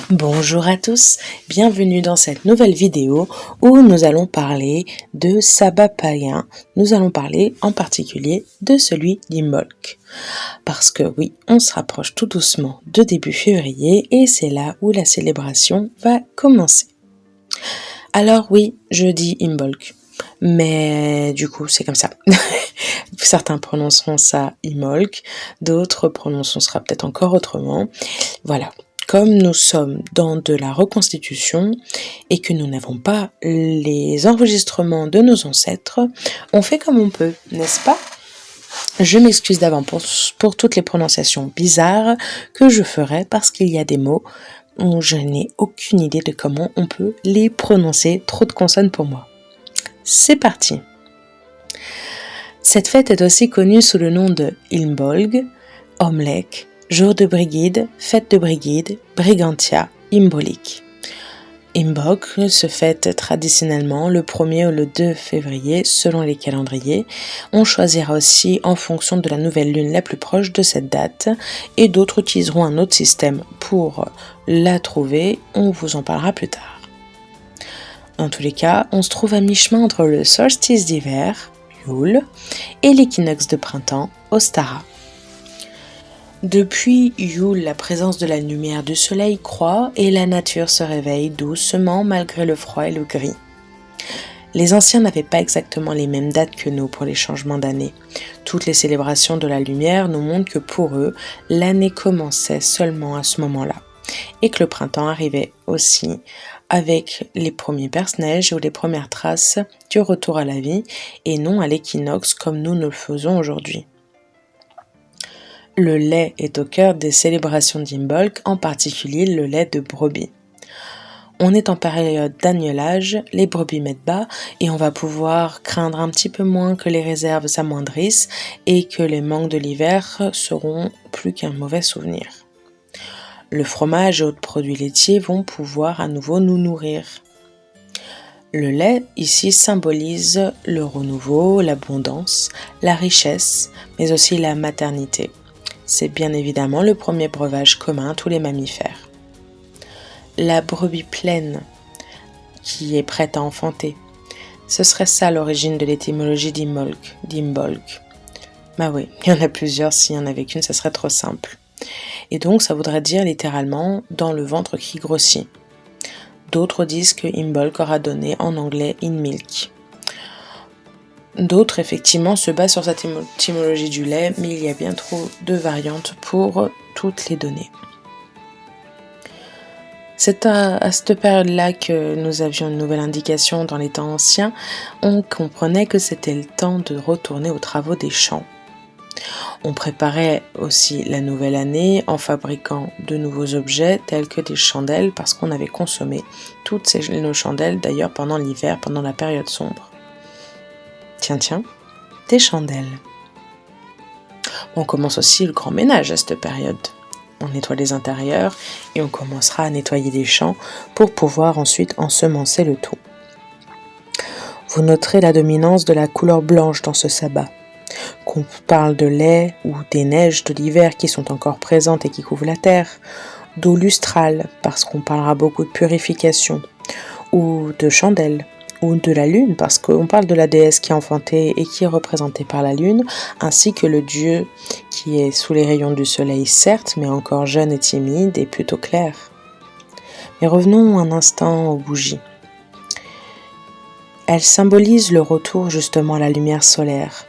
Bonjour à tous, bienvenue dans cette nouvelle vidéo où nous allons parler de sabbat païen. Nous allons parler en particulier de celui d'Imbolc. Parce que oui, on se rapproche tout doucement de début février et c'est là où la célébration va commencer. Alors oui, je dis Imbolc, mais du coup c'est comme ça. Certains prononceront ça Imbolc, d'autres prononceront ça peut-être encore autrement. Voilà. Comme nous sommes dans de la reconstitution et que nous n'avons pas les enregistrements de nos ancêtres, on fait comme on peut, n'est-ce pas? Je m'excuse d'avance pour toutes les prononciations bizarres que je ferai parce qu'il y a des mots où je n'ai aucune idée de comment on peut les prononcer, trop de consonnes pour moi. C'est parti! Cette fête est aussi connue sous le nom de Imbolg, Omlek, jour de Brigide, fête de Brigide, Brigantia, Imbolic. Imbolc se fête traditionnellement le 1er ou le 2 février selon les calendriers. On choisira aussi en fonction de la nouvelle lune la plus proche de cette date et d'autres utiliseront un autre système pour la trouver. On vous en parlera plus tard. Dans tous les cas, on se trouve à mi-chemin entre le solstice d'hiver, Yule, et l'équinoxe de printemps, Ostara. Depuis Yule, la présence de la lumière du soleil croît et la nature se réveille doucement malgré le froid et le gris. Les anciens n'avaient pas exactement les mêmes dates que nous pour les changements d'année. Toutes les célébrations de la lumière nous montrent que pour eux, l'année commençait seulement à ce moment-là et que le printemps arrivait aussi avec les premiers perce-neige ou les premières traces du retour à la vie et non à l'équinoxe comme nous le faisons aujourd'hui. Le lait est au cœur des célébrations d'Imbolc, en particulier le lait de brebis. On est en période d'agnelage, les brebis mettent bas et on va pouvoir craindre un petit peu moins que les réserves s'amoindrissent et que les manques de l'hiver seront plus qu'un mauvais souvenir. Le fromage et autres produits laitiers vont pouvoir à nouveau nous nourrir. Le lait ici symbolise le renouveau, l'abondance, la richesse, mais aussi la maternité. C'est bien évidemment le premier breuvage commun à tous les mammifères. La brebis pleine, qui est prête à enfanter, ce serait ça l'origine de l'étymologie d'Imbolc. Bah oui, il y en a plusieurs, s'il y en avait qu'une, ça serait trop simple. Et donc ça voudrait dire littéralement dans le ventre qui grossit. D'autres disent que Imbolc aura donné en anglais in milk. D'autres, effectivement, se basent sur cette étymologie du lait, mais il y a bien trop de variantes pour toutes les données. C'est à cette période-là que nous avions une nouvelle indication dans les temps anciens. On comprenait que c'était le temps de retourner aux travaux des champs. On préparait aussi la nouvelle année en fabriquant de nouveaux objets tels que des chandelles parce qu'on avait consommé toutes nos chandelles d'ailleurs pendant l'hiver, pendant la période sombre. Tiens, des chandelles. On commence aussi le grand ménage à cette période. On nettoie les intérieurs et on commencera à nettoyer les champs pour pouvoir ensuite ensemencer le tout. Vous noterez la dominance de la couleur blanche dans ce sabbat. Qu'on parle de lait ou des neiges de l'hiver qui sont encore présentes et qui couvrent la terre, d'eau lustrale parce qu'on parlera beaucoup de purification, ou de chandelles, ou de la lune, parce qu'on parle de la déesse qui est enfantée et qui est représentée par la lune, ainsi que le dieu qui est sous les rayons du soleil, certes, mais encore jeune et timide et plutôt clair. Mais revenons un instant aux bougies. Elles symbolisent le retour justement à la lumière solaire.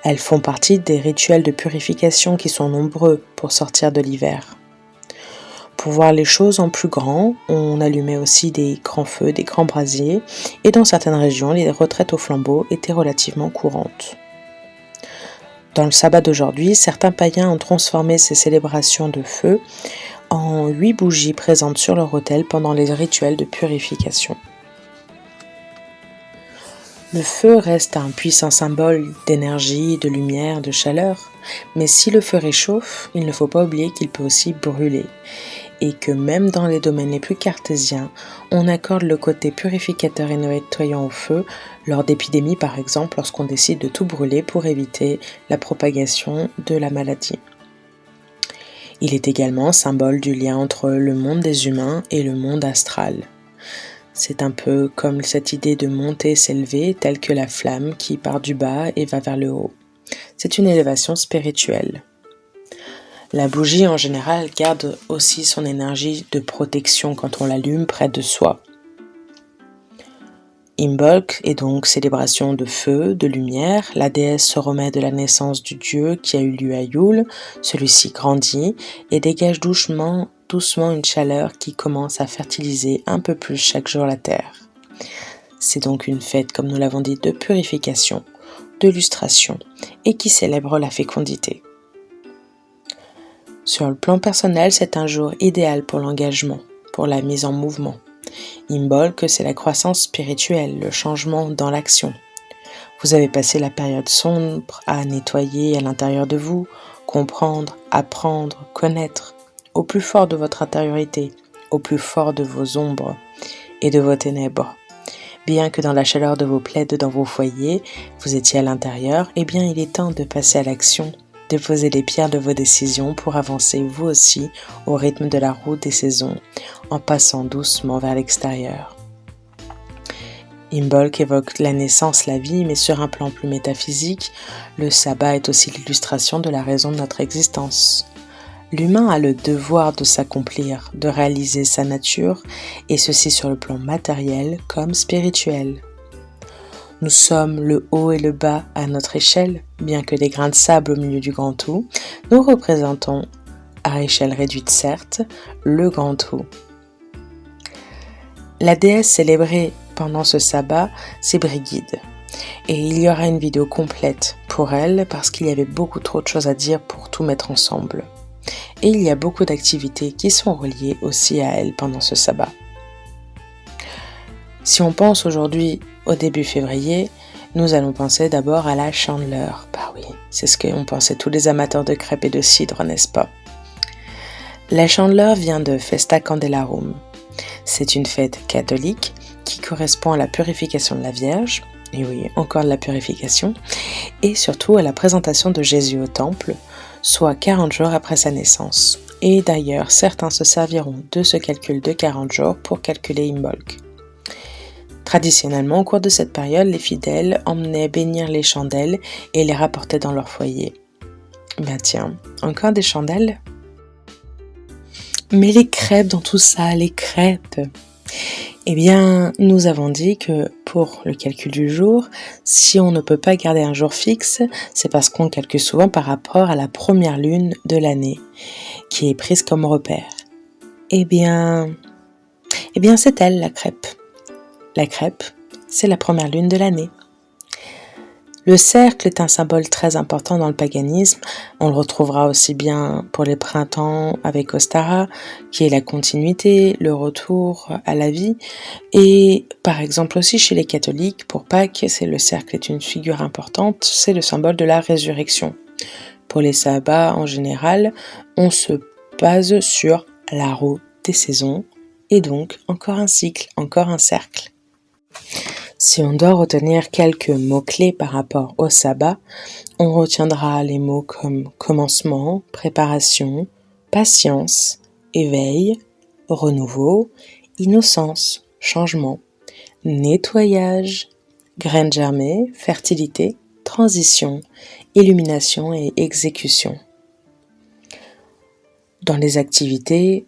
Elles font partie des rituels de purification qui sont nombreux pour sortir de l'hiver. Pour voir les choses en plus grand, on allumait aussi des grands feux, des grands brasiers, et dans certaines régions, les retraites au flambeau étaient relativement courantes. Dans le sabbat d'aujourd'hui, certains païens ont transformé ces célébrations de feu en 8 bougies présentes sur leur autel pendant les rituels de purification. Le feu reste un puissant symbole d'énergie, de lumière, de chaleur, mais si le feu réchauffe, il ne faut pas oublier qu'il peut aussi brûler. Et que même dans les domaines les plus cartésiens, on accorde le côté purificateur et nettoyant au feu, lors d'épidémies par exemple, lorsqu'on décide de tout brûler pour éviter la propagation de la maladie. Il est également symbole du lien entre le monde des humains et le monde astral. C'est un peu comme cette idée de monter, s'élever, telle que la flamme qui part du bas et va vers le haut. C'est une élévation spirituelle. La bougie en général garde aussi son énergie de protection quand on l'allume près de soi. Imbolc est donc célébration de feu, de lumière. La déesse se remet de la naissance du dieu qui a eu lieu à Yule. Celui-ci grandit et dégage doucement une chaleur qui commence à fertiliser un peu plus chaque jour la terre. C'est donc une fête, comme nous l'avons dit, de purification, de lustration et qui célèbre la fécondité. Sur le plan personnel, c'est un jour idéal pour l'engagement, pour la mise en mouvement. Imbolc, c'est la croissance spirituelle, le changement dans l'action. Vous avez passé la période sombre à nettoyer à l'intérieur de vous, comprendre, apprendre, connaître, au plus fort de votre intériorité, au plus fort de vos ombres et de vos ténèbres. Bien que dans la chaleur de vos plaids dans vos foyers, vous étiez à l'intérieur, eh bien il est temps de passer à l'action, de poser les pierres de vos décisions pour avancer vous aussi au rythme de la roue des saisons, en passant doucement vers l'extérieur. Imbolc évoque la naissance, la vie, mais sur un plan plus métaphysique, le sabbat est aussi l'illustration de la raison de notre existence. L'humain a le devoir de s'accomplir, de réaliser sa nature, et ceci sur le plan matériel comme spirituel. Nous sommes le haut et le bas à notre échelle, bien que des grains de sable au milieu du grand tout, nous représentons, à échelle réduite certes, le grand tout. La déesse célébrée pendant ce sabbat, c'est Brigide. Et il y aura une vidéo complète pour elle parce qu'il y avait beaucoup trop de choses à dire pour tout mettre ensemble. Et il y a beaucoup d'activités qui sont reliées aussi à elle pendant ce sabbat. Si on pense aujourd'hui au début février, nous allons penser d'abord à la Chandeleur. Bah oui, c'est ce qu'ont pensé tous les amateurs de crêpes et de cidre, n'est-ce pas? La Chandeleur vient de Festa Candelarum. C'est une fête catholique qui correspond à la purification de la Vierge, et oui, encore de la purification, et surtout à la présentation de Jésus au temple, soit 40 jours après sa naissance. Et d'ailleurs, certains se serviront de ce calcul de 40 jours pour calculer Imbolc. Traditionnellement, au cours de cette période, les fidèles emmenaient bénir les chandelles et les rapportaient dans leur foyer. Ben tiens, encore des chandelles? Mais les crêpes dans tout ça, les crêpes! Eh bien, nous avons dit que pour le calcul du jour, si on ne peut pas garder un jour fixe, c'est parce qu'on calcule souvent par rapport à la première lune de l'année, qui est prise comme repère. Eh bien, c'est elle, la crêpe. La crêpe, c'est la première lune de l'année. Le cercle est un symbole très important dans le paganisme. On le retrouvera aussi bien pour les printemps avec Ostara, qui est la continuité, le retour à la vie. Et par exemple aussi chez les catholiques, pour Pâques, le cercle est une figure importante, c'est le symbole de la résurrection. Pour les sabbats en général, on se base sur la roue des saisons, et donc encore un cycle, encore un cercle. Si on doit retenir quelques mots-clés par rapport au sabbat, on retiendra les mots comme commencement, préparation, patience, éveil, renouveau, innocence, changement, nettoyage, graines germées, fertilité, transition, illumination et exécution. Dans les activités,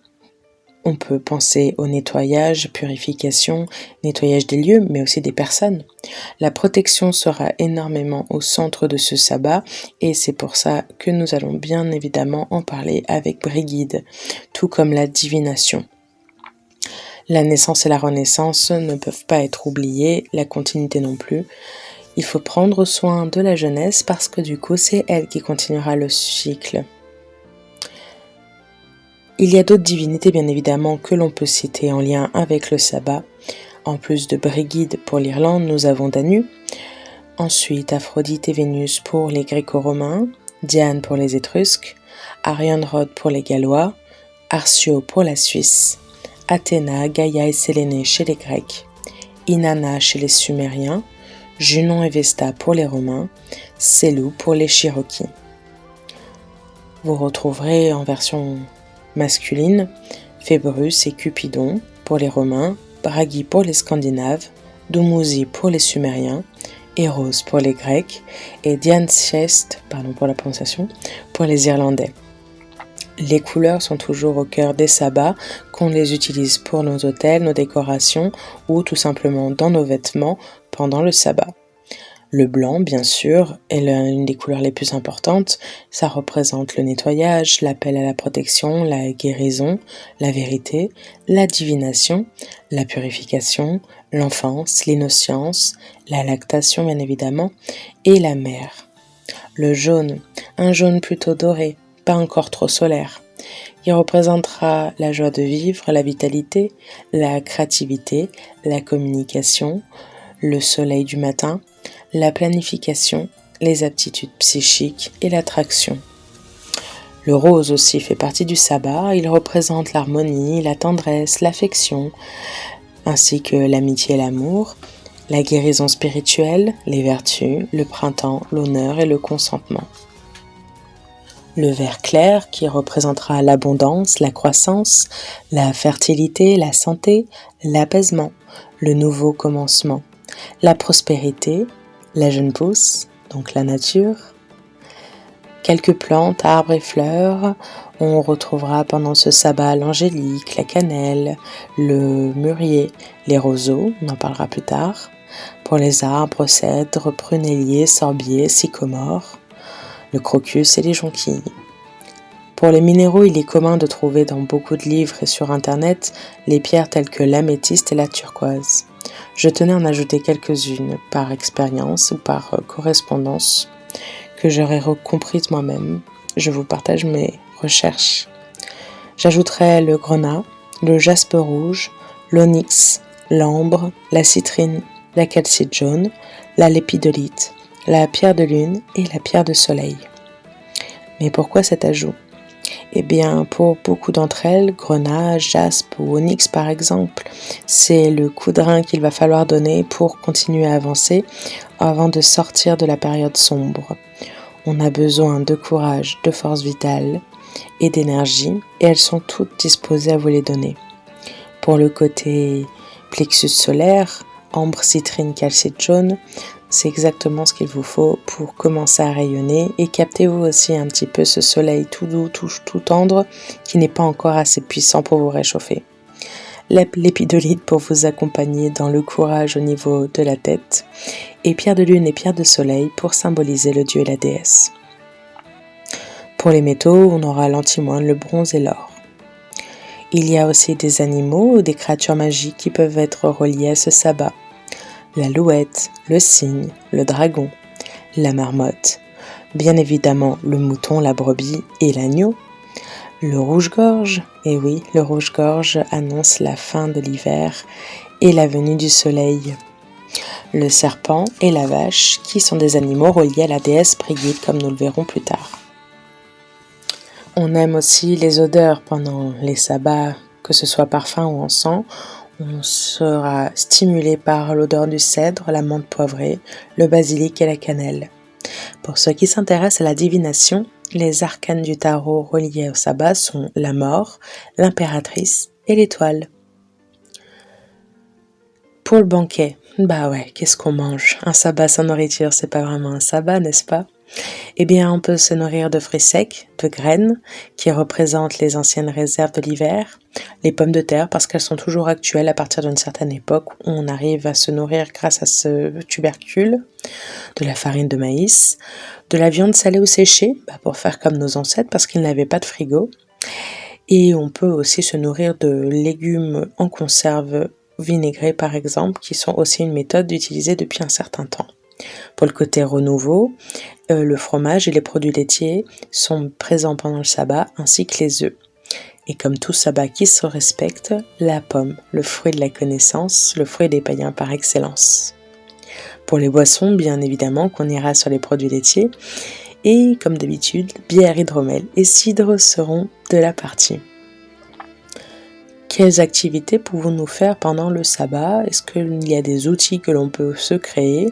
on peut penser au nettoyage, purification, nettoyage des lieux, mais aussi des personnes. La protection sera énormément au centre de ce sabbat et c'est pour ça que nous allons bien évidemment en parler avec Brigide, tout comme la divination. La naissance et la renaissance ne peuvent pas être oubliées, la continuité non plus. Il faut prendre soin de la jeunesse parce que du coup c'est elle qui continuera le cycle. Il y a d'autres divinités bien évidemment que l'on peut citer en lien avec le sabbat. En plus de Brigide pour l'Irlande, nous avons Danu. Ensuite, Aphrodite et Vénus pour les Gréco-Romains, Diane pour les Étrusques, Arianrhod pour les Gallois, Arcio pour la Suisse, Athéna, Gaïa et Sélénée chez les Grecs, Inanna chez les Sumériens, Junon et Vesta pour les Romains, Selou pour les Cherokees. Vous retrouverez en version masculine Phébrus et Cupidon pour les Romains, Bragi pour les Scandinaves, Dumuzi pour les Sumériens, Eros pour les Grecs et Dianchest, pardon pour la prononciation, pour les Irlandais. Les couleurs sont toujours au cœur des sabbats, qu'on les utilise pour nos hôtels, nos décorations ou tout simplement dans nos vêtements pendant le sabbat. Le blanc, bien sûr, est l'une des couleurs les plus importantes. Ça représente le nettoyage, l'appel à la protection, la guérison, la vérité, la divination, la purification, l'enfance, l'innocence, la lactation bien évidemment, et la mer. Le jaune, un jaune plutôt doré, pas encore trop solaire. Il représentera la joie de vivre, la vitalité, la créativité, la communication, le soleil du matin, la planification, les aptitudes psychiques et l'attraction. Le rose aussi fait partie du sabbat, il représente l'harmonie, la tendresse, l'affection, ainsi que l'amitié et l'amour, la guérison spirituelle, les vertus, le printemps, l'honneur et le consentement. Le vert clair qui représentera l'abondance, la croissance, la fertilité, la santé, l'apaisement, le nouveau commencement, la prospérité, la jeune pousse, donc la nature. Quelques plantes, arbres et fleurs, on retrouvera pendant ce sabbat l'angélique, la cannelle, le mûrier, les roseaux, on en parlera plus tard. Pour les arbres, cèdres, prunelliers, sorbiers, sycomores, le crocus et les jonquilles. Pour les minéraux, il est commun de trouver dans beaucoup de livres et sur internet les pierres telles que l'améthyste et la turquoise. Je tenais à en ajouter quelques-unes par expérience ou par correspondance que j'aurais comprises moi-même. Je vous partage mes recherches. J'ajouterai le grenat, le jaspe rouge, l'onyx, l'ambre, la citrine, la calcite jaune, la lépidolite, la pierre de lune et la pierre de soleil. Mais pourquoi cet ajout ? Eh bien, pour beaucoup d'entre elles, grenat, jaspe ou onyx par exemple, c'est le coup de rein qu'il va falloir donner pour continuer à avancer avant de sortir de la période sombre. On a besoin de courage, de force vitale et d'énergie, et elles sont toutes disposées à vous les donner. Pour le côté plexus solaire, ambre, citrine, calcite jaune, c'est exactement ce qu'il vous faut pour commencer à rayonner et captez vous aussi un petit peu ce soleil tout doux, tout tendre qui n'est pas encore assez puissant pour vous réchauffer. L'épidolite pour vous accompagner dans le courage au niveau de la tête et pierre de lune et pierre de soleil pour symboliser le dieu et la déesse. Pour les métaux, on aura l'antimoine, le bronze et l'or. Il y a aussi des animaux ou des créatures magiques qui peuvent être reliées à ce sabbat. L'alouette, le cygne, le dragon, la marmotte, bien évidemment le mouton, la brebis et l'agneau, le rouge-gorge, et oui, le rouge-gorge annonce la fin de l'hiver et la venue du soleil, le serpent et la vache qui sont des animaux reliés à la déesse Brigitte comme nous le verrons plus tard. On aime aussi les odeurs pendant les sabbats, que ce soit parfum ou encens. On sera stimulé par l'odeur du cèdre, la menthe poivrée, le basilic et la cannelle. Pour ceux qui s'intéressent à la divination, les arcanes du tarot reliés au sabbat sont la mort, l'impératrice et l'étoile. Pour le banquet, qu'est-ce qu'on mange ? Un sabbat sans nourriture, c'est pas vraiment un sabbat, n'est-ce pas ? Eh bien, on peut se nourrir de fruits secs, de graines, qui représentent les anciennes réserves de l'hiver, les pommes de terre, parce qu'elles sont toujours actuelles à partir d'une certaine époque où on arrive à se nourrir grâce à ce tubercule, de la farine de maïs, de la viande salée ou séchée, pour faire comme nos ancêtres, parce qu'ils n'avaient pas de frigo, et on peut aussi se nourrir de légumes en conserve vinaigrés, par exemple, qui sont aussi une méthode utilisée depuis un certain temps. Pour le côté renouveau, le fromage et les produits laitiers sont présents pendant le sabbat, ainsi que les œufs. Et comme tout sabbat qui se respecte, la pomme, le fruit de la connaissance, le fruit des païens par excellence. Pour les boissons, bien évidemment, qu'on ira sur les produits laitiers. Et comme d'habitude, bière, hydromel et cidre seront de la partie. Quelles activités pouvons-nous faire pendant le sabbat? Est-ce qu'il y a des outils que l'on peut se créer?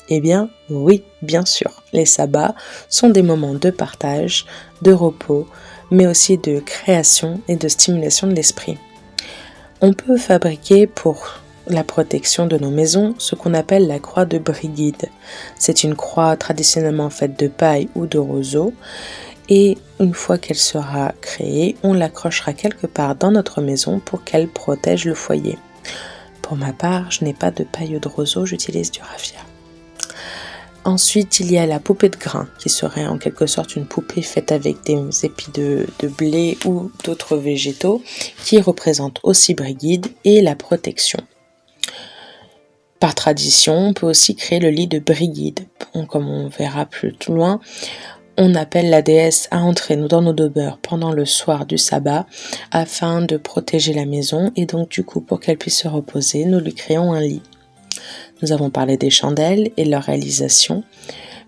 Eh bien, oui, bien sûr. Les sabbats sont des moments de partage, de repos, mais aussi de création et de stimulation de l'esprit. On peut fabriquer pour la protection de nos maisons ce qu'on appelle la croix de Brigide. C'est une croix traditionnellement faite de paille ou de roseau. Et une fois qu'elle sera créée, on l'accrochera quelque part dans notre maison pour qu'elle protège le foyer. Pour ma part, je n'ai pas de paille ou de roseau, j'utilise du raffia. Ensuite, il y a la poupée de grain, qui serait en quelque sorte une poupée faite avec des épis de blé ou d'autres végétaux, qui représente aussi Brigide et la protection. Par tradition, on peut aussi créer le lit de Brigide. Comme on verra plus loin, on appelle la déesse à entrer dans nos demeures pendant le soir du sabbat afin de protéger la maison et donc du coup pour qu'elle puisse se reposer, nous lui créons un lit. Nous avons parlé des chandelles et leur réalisation.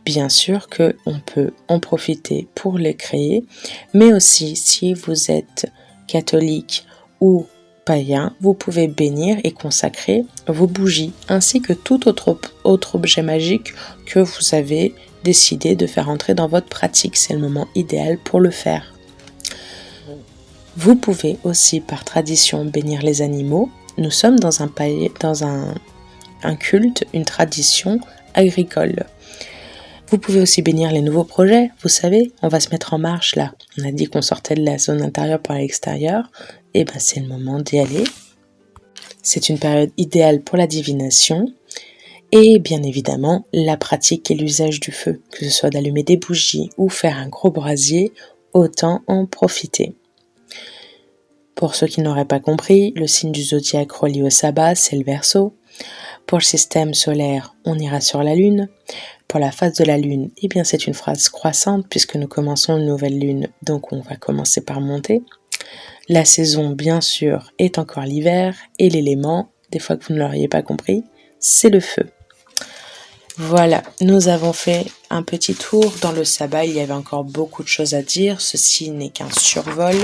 Bien sûr qu'on peut en profiter pour les créer, mais aussi si vous êtes catholique ou païen, vous pouvez bénir et consacrer vos bougies ainsi que tout autre objet magique que vous avez décidé de faire entrer dans votre pratique. C'est le moment idéal pour le faire. Vous pouvez aussi par tradition bénir les animaux. Nous sommes dans un culte, une tradition agricole. Vous pouvez aussi bénir les nouveaux projets. Vous savez, on va se mettre en marche là. On a dit qu'on sortait de la zone intérieure pour l'extérieur. Et ben c'est le moment d'y aller. C'est une période idéale pour la divination. Et bien évidemment, la pratique et l'usage du feu, que ce soit d'allumer des bougies ou faire un gros brasier, autant en profiter. Pour ceux qui n'auraient pas compris, le signe du zodiaque relié au sabbat, c'est le Verseau. Pour le système solaire, on ira sur la Lune. Pour la phase de la Lune, eh bien c'est une phase croissante puisque nous commençons une nouvelle Lune, donc on va commencer par monter. La saison, bien sûr, est encore l'hiver et l'élément, des fois que vous ne l'auriez pas compris, c'est le feu. Voilà, nous avons fait un petit tour dans le sabbat. Il y avait encore beaucoup de choses à dire. Ceci n'est qu'un survol.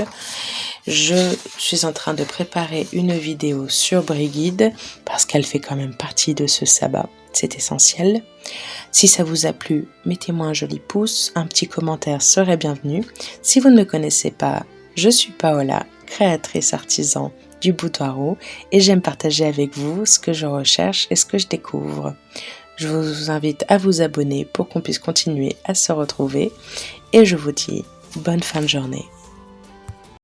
Je suis en train de préparer une vidéo sur Brigide parce qu'elle fait quand même partie de ce sabbat. C'est essentiel. Si ça vous a plu, mettez-moi un joli pouce. Un petit commentaire serait bienvenu. Si vous ne me connaissez pas, je suis Paola, créatrice artisan du boudoir et j'aime partager avec vous ce que je recherche et ce que je découvre. Je vous invite à vous abonner pour qu'on puisse continuer à se retrouver et je vous dis bonne fin de journée.